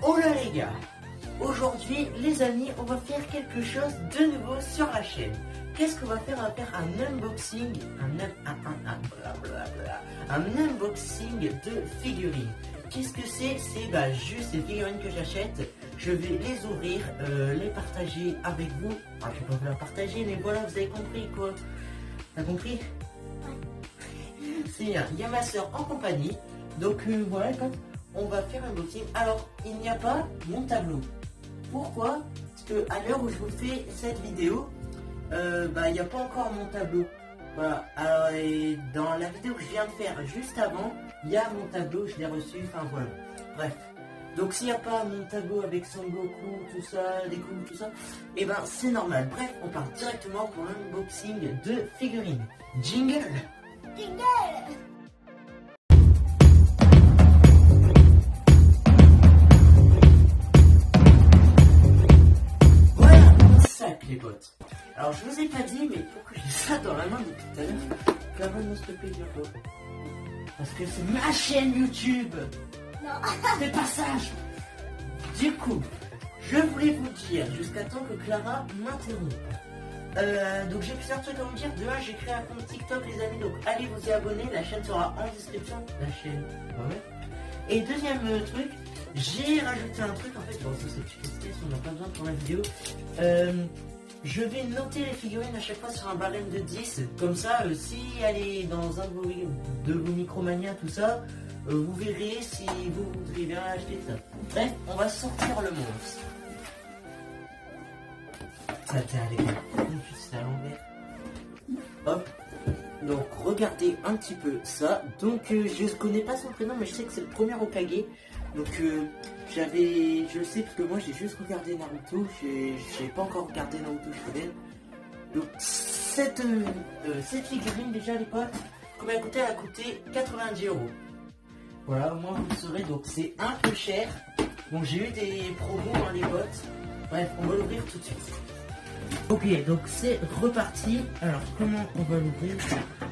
Oh là les gars, aujourd'hui les amis, on va faire quelque chose de nouveau sur la chaîne. Qu'est-ce qu'on va faire? On va faire un unboxing, un unboxing de figurines. Qu'est-ce que c'est? C'est juste les figurines que j'achète. Je vais les ouvrir, les partager avec vous. Enfin, je vais pas vous la partager, mais voilà, vous avez compris quoi. T'as compris? Il y a ma soeur en compagnie. Donc voilà, on va faire un unboxing. Alors, il n'y a pas mon tableau. Pourquoi? Parce que à l'heure où je vous fais cette vidéo, il n'y a pas encore mon tableau. Voilà. Alors, et dans la vidéo que je viens de faire juste avant, il y a mon tableau, je l'ai reçu. Enfin voilà. Bref. Donc s'il n'y a pas mon tableau avec Son Goku, tout ça, des coups, tout ça, et ben c'est normal. Bref, on part directement pour l'unboxing de figurines. Jingle! Jingle! Voilà mon sac les potes. Alors je vous ai pas dit, mais pourquoi j'ai ça dans la main depuis tout à l'heure? Clara, non, s'il te plaît, viens pas. Parce que c'est ma chaîne YouTube. Non. C'est pas sage. Du coup, je voulais vous dire, jusqu'à temps que Clara m'interrompe. Donc j'ai plusieurs trucs à vous dire. De un, j'ai créé un compte TikTok les amis, donc allez vous y abonner, la chaîne sera en description. La chaîne, ouais. Et deuxième truc, j'ai rajouté un truc en fait, bon ça c'est petite test, on n'a pas besoin pour la vidéo. Je vais noter les figurines à chaque fois sur un barème de 10, comme ça si elle est dans un de vos Micromania, tout ça, vous verrez si vous voudrez bien acheter ça. Bref, on va sortir le monstre. Ça tient les gars. C'est à l'envers. Hop. Donc regardez un petit peu ça. Donc je connais pas son prénom, mais je sais que c'est le premier Hokage. Donc je le sais parce que moi j'ai juste regardé Naruto. J'ai pas encore regardé Naruto Shippuden. Donc cette figurine déjà à l'époque, combien elle coûtait? Elle a coûté 90 €. Voilà, au moins vous le saurez. Donc c'est un peu cher. Bon, j'ai eu des promos dans les bottes. Bref, on va l'ouvrir tout de suite. Ok, donc c'est reparti. Alors, comment on va l'ouvrir? Oh,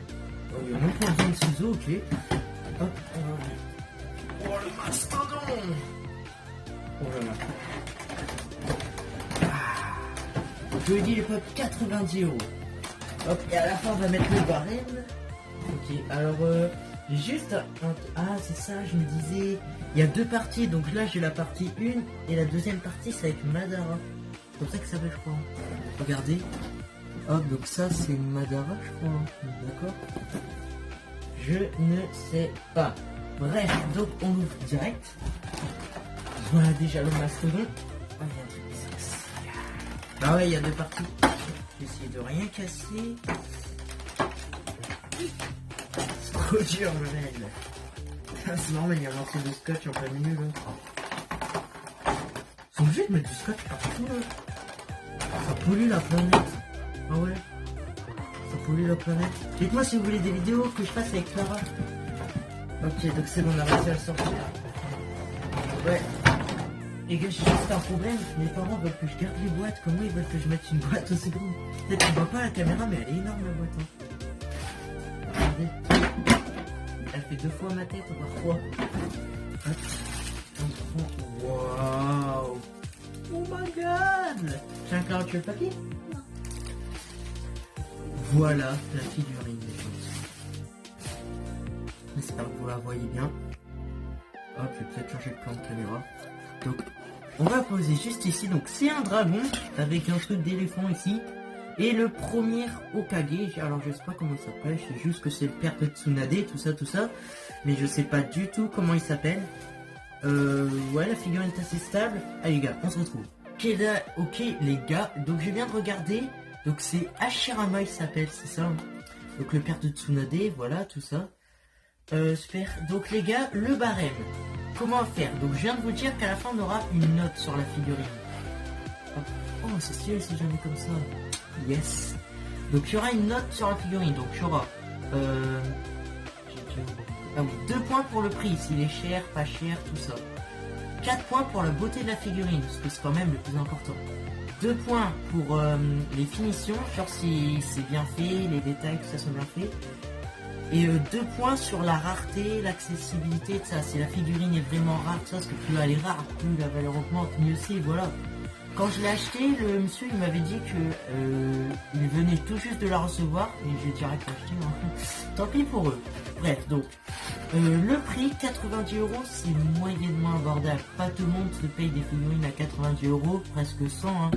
il y a même pas besoin de ciseaux, ok. Hop, on va ouvrir. Oh, le mastodon! Oh là là. Je lui ai dit les potes, 90 €. Hop, et à la fin, on va mettre le barème. Ok, alors, j'ai juste ah, c'est ça, je me disais. Il y a deux parties, donc là, j'ai la partie 1 et la deuxième partie, c'est avec Madara. C'est comme ça que ça s'appelle, je crois. Regardez. Hop, donc ça c'est Madara, je crois. D'accord. Je ne sais pas. Bref, donc on ouvre direct. Voilà déjà le mastodon. Ah, il y a un truc sexy. Ah ouais, il y a deux parties. J'ai essayé de rien casser. C'est trop dur, bordel. C'est normal, il y a un morceau de scotch en plein milieu là. Ils sont obligés de mettre du scotch partout là. Ça pollue la planète. Ah ouais. Ça pollue la planète. Dites-moi si vous voulez des vidéos que je fasse avec Clara. Ok, donc c'est bon, on a réussi à le sortir. Ouais. Les gars, j'ai juste un problème. Mes parents veulent que je garde les boîtes. Comment ils veulent que je mette une boîte aussi grande? Peut-être qu'on voit pas à la caméra, mais elle est énorme la boîte. Hein. Regardez. Elle fait 2 fois ma tête, voire 3. Hop. Waouh. Oh my god! Tiens, Clara, tu veux le papier? Non. Voilà la figurine des choses. J'espère que vous la voyez bien. Hop, je vais peut-être changer le plan de caméra. Donc, on va poser juste ici. Donc, c'est un dragon avec un truc d'éléphant ici. Et le premier Hokage. Alors, je sais pas comment il s'appelle. Je sais juste que c'est le père de Tsunade, tout ça. Mais je sais pas du tout comment il s'appelle. Ouais, la figurine est assez stable. Allez les gars, on se retrouve. Ok les gars, donc je viens de regarder. Donc c'est Hashirama il s'appelle, c'est ça. Donc le père de Tsunade, voilà, tout ça. Super. Donc les gars, le barème. Comment faire? Donc je viens de vous dire qu'à la fin on aura une note sur la figurine. Oh c'est stylé si jamais comme ça. Yes. Donc il y aura une note sur la figurine. Donc il y aura... Ah oui, 2 points pour le prix, s'il est cher, pas cher, tout ça. 4 points pour la beauté de la figurine, parce que c'est quand même le plus important. 2 points pour les finitions, genre si c'est bien fait, les détails, tout ça sont bien faits. Et 2 points sur la rareté, l'accessibilité de ça. Si la figurine est vraiment rare, ça, parce que plus elle est rare, plus la valeur augmente, mieux c'est, voilà. Quand je l'ai acheté, le monsieur il m'avait dit que il venait tout juste de la recevoir et j'ai direct acheté. Hein. Tant pis pour eux. Bref, donc le prix 90 €, c'est moyennement abordable. Pas tout le monde se paye des figurines à 90 €, presque 100. Hein.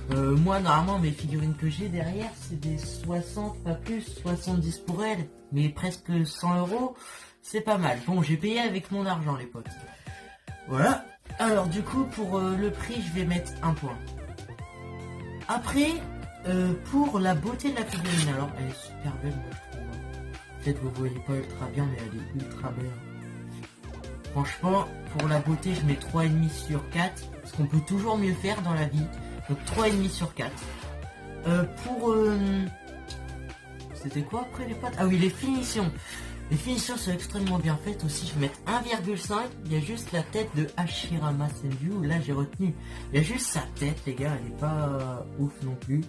Moi normalement mes figurines que j'ai derrière c'est des 60, pas plus, 70 pour elles, mais presque 100 €, c'est pas mal. Bon, j'ai payé avec mon argent les potes. Voilà. Alors du coup pour le prix je vais mettre 1 point. Après pour la beauté de la figurine, alors elle est super belle moi je trouve. Peut-être vous voyez pas ultra bien mais elle est ultra belle. Franchement pour la beauté je mets 3,5 sur 4. Parce qu'on peut toujours mieux faire dans la vie. Donc 3,5 sur 4. Pour c'était quoi après les potes? Ah oui, les finitions. Les finitions sont extrêmement bien faites aussi. Je vais mettre 1,5. Il y a juste la tête de Hashirama Senju. Là, j'ai retenu. Il y a juste sa tête, les gars. Elle est pas ouf non plus.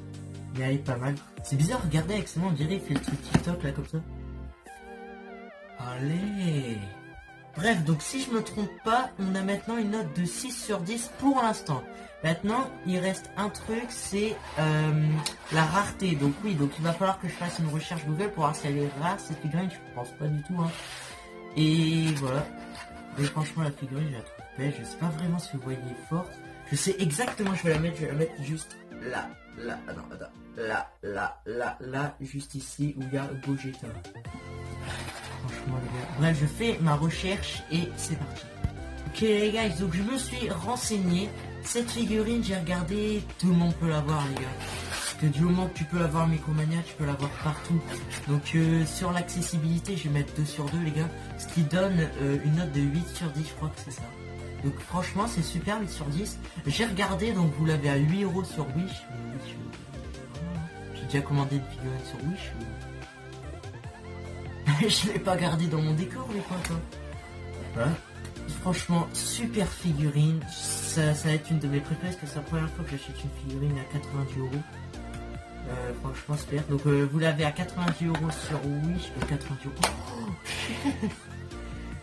Mais elle est pas mal. C'est bizarre, regardez avec on dirait il fait le truc TikTok là comme ça. Allez. Bref, donc si je me trompe pas, on a maintenant une note de 6 sur 10 pour l'instant. Maintenant, il reste un truc, c'est la rareté. Donc oui, donc il va falloir que je fasse une recherche Google pour voir si elle est rare, cette figurine, je pense pas du tout. Hein. Et voilà. Mais franchement, la figurine, je la trouve belle. Je sais pas vraiment si vous voyez forte. Je sais exactement, je vais la mettre juste là. Là, ah non, attends. Là, juste ici où il y a Gogeta. Franchement, les gars. Bref, je fais ma recherche et c'est parti. Ok les gars, donc je me suis renseigné. Cette figurine, j'ai regardé, tout le monde peut l'avoir les gars. Parce que du moment que tu peux l'avoir Micromania, tu peux l'avoir partout. Donc sur l'accessibilité, je vais mettre 2 sur 2 les gars. Ce qui donne une note de 8 sur 10, je crois que c'est ça. Donc franchement, c'est super 8 sur 10. J'ai regardé, donc vous l'avez à 8 € sur Wish. J'ai déjà commandé une figurine sur Wish. Je l'ai pas gardé dans mon décor les potes. Hein. Voilà. Franchement, super figurine. Ça va être une de mes préférées parce que c'est la première fois que j'achète une figurine à 90 €. Franchement, super. Donc, vous l'avez à 90 € sur Wish. 90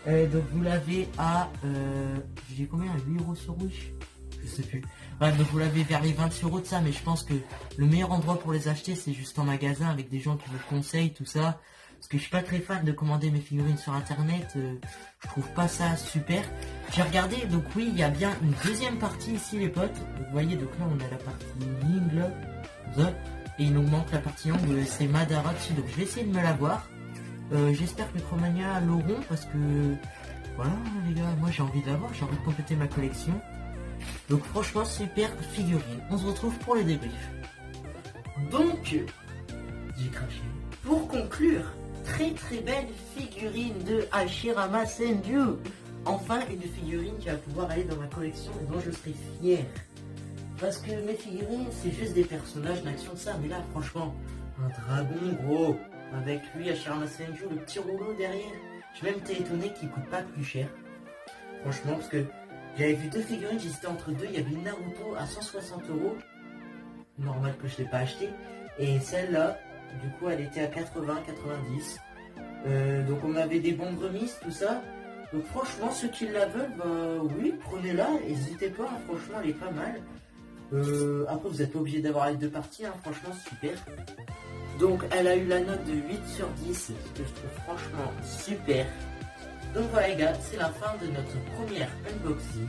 €. Donc, vous l'avez à. J'ai combien? 8 € sur Wish? Je sais plus. Bref, donc vous l'avez vers les 26 € de ça. Mais je pense que le meilleur endroit pour les acheter, c'est juste en magasin avec des gens qui vous conseillent, tout ça. Parce que je suis pas très fan de commander mes figurines sur internet, je trouve pas ça super. J'ai regardé, donc oui, il y a bien une deuxième partie ici les potes. Vous voyez, donc là on a la partie Ying là, et il nous manque la partie Yang, c'est Madara dessus, donc je vais essayer de me l'avoir. J'espère que Micromania l'auront parce que voilà les gars, moi j'ai envie de l'avoir, j'ai envie de compléter ma collection. Donc franchement super figurine. On se retrouve pour les débriefs. Donc, j'ai craché. Pour conclure, très belle figurine de Hashirama Senju. Enfin une figurine qui va pouvoir aller dans ma collection et dont je serai fier. Parce que mes figurines c'est juste des personnages d'action de ça. Mais là franchement, un dragon gros. Avec lui Hashirama Senju, le petit rouleau derrière. Je vais même été étonné qu'il coûte pas plus cher. Franchement parce que j'avais vu 2 figurines, j'hésitais entre 2. Il y avait Naruto à 160 €. Normal que je l'ai pas acheté. Et celle-là, du coup, elle était à 80, 90. Donc on avait des bons remises, tout ça. Donc franchement, ceux qui la veulent, bah oui, prenez-la, n'hésitez pas, hein, franchement, elle est pas mal. Après, vous n'êtes pas obligé d'avoir les 2 parties, hein, franchement, super. Donc elle a eu la note de 8 sur 10, ce que je trouve franchement super. Donc voilà les gars, c'est la fin de notre première unboxing.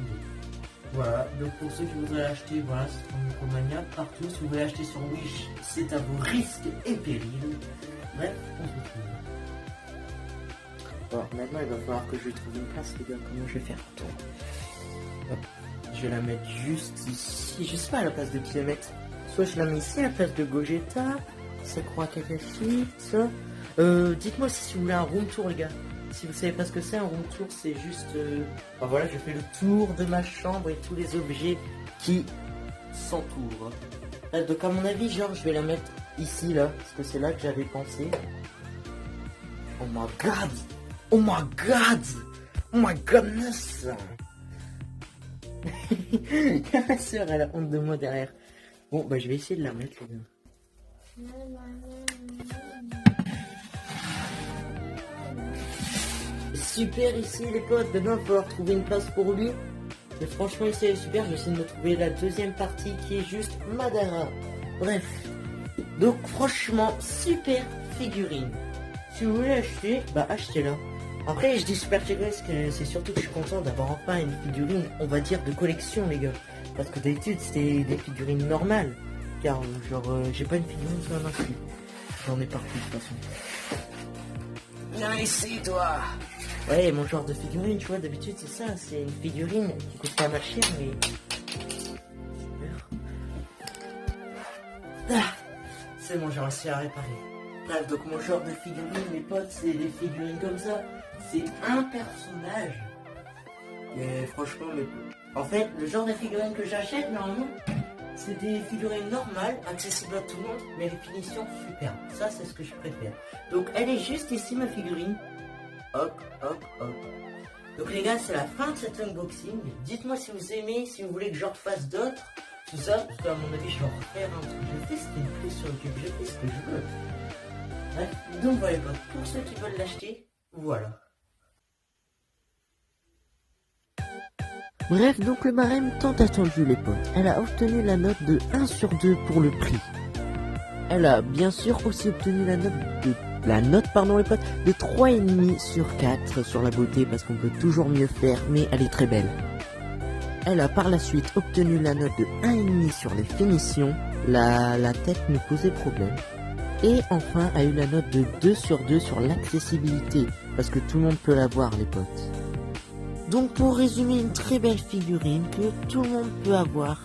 Voilà, donc pour ceux qui voudraient l'acheter, voilà, c'est sur Micromania, partout. Si vous voulez l'acheter sur Wish, c'est à vos risques et périls. Bref, on se retrouve. Bon, maintenant il va falloir que je trouve une place, les gars, comment je vais faire? Hop. Je vais la mettre juste ici, je sais pas à la place de qui la mettre. Soit je la mets ici à la place de Gogeta, Sakura Kakashi, ça. Dites-moi si vous voulez un room tour les gars. Si vous savez pas ce que c'est un room tour, c'est juste... Enfin, voilà, je fais le tour de ma chambre et tous les objets qui s'entourent. Donc à mon avis, genre, je vais la mettre ici, là, parce que c'est là que j'avais pensé. Oh my god! Oh my god! Oh my godness! Ma soeur, elle a honte de moi derrière. Bon, bah je vais essayer de la mettre, les gars. super ici les potes, maintenant il va falloir trouver une place pour lui. Mais franchement ici elle est super, j'essaie de me trouver la deuxième partie qui est juste Madara. Bref, donc franchement super figurine. Si vous voulez acheter, bah achetez-la. Après je dis super figurine parce que c'est surtout que je suis content d'avoir enfin une figurine, on va dire de collection les gars. Parce que d'habitude c'était des figurines normales. Car genre j'ai pas une figurine sur la main. J'en ai partout de toute façon. Viens ici toi. Ouais, mon genre de figurine, tu vois, d'habitude c'est ça, c'est une figurine qui coûte pas mal cher, mais... Super. Ah, c'est bon, j'ai réussi à réparer. Bref, donc mon genre de figurine, mes potes, c'est des figurines comme ça. C'est un personnage. Et franchement, en fait, le genre de figurine que j'achète, normalement, c'est des figurines normales, accessibles à tout le monde, mais les finitions superbes. Ça, c'est ce que je préfère. Donc, elle est juste ici, ma figurine. Hop, hop, hop. Donc les gars, c'est la fin de cet unboxing. Dites-moi si vous aimez, si vous voulez que j'en refasse d'autres. Tout ça, parce qu'à mon avis, je vais en refaire un truc. Je fais ce qui me plaît sur YouTube, je fais ce que je veux. Bref, donc voilà, pour ceux qui veulent l'acheter, voilà. Bref, donc le barème tant attendu les potes. Elle a obtenu la note de 1 sur 2 pour le prix. Elle a bien sûr aussi obtenu la note les potes, de 3,5 sur 4 sur la beauté parce qu'on peut toujours mieux faire, mais elle est très belle. Elle a par la suite obtenu la note de 1,5 sur les finitions, la tête nous posait problème. Et enfin a eu la note de 2 sur 2 sur l'accessibilité, parce que tout le monde peut la voir les potes. Donc pour résumer, une très belle figurine que tout le monde peut avoir.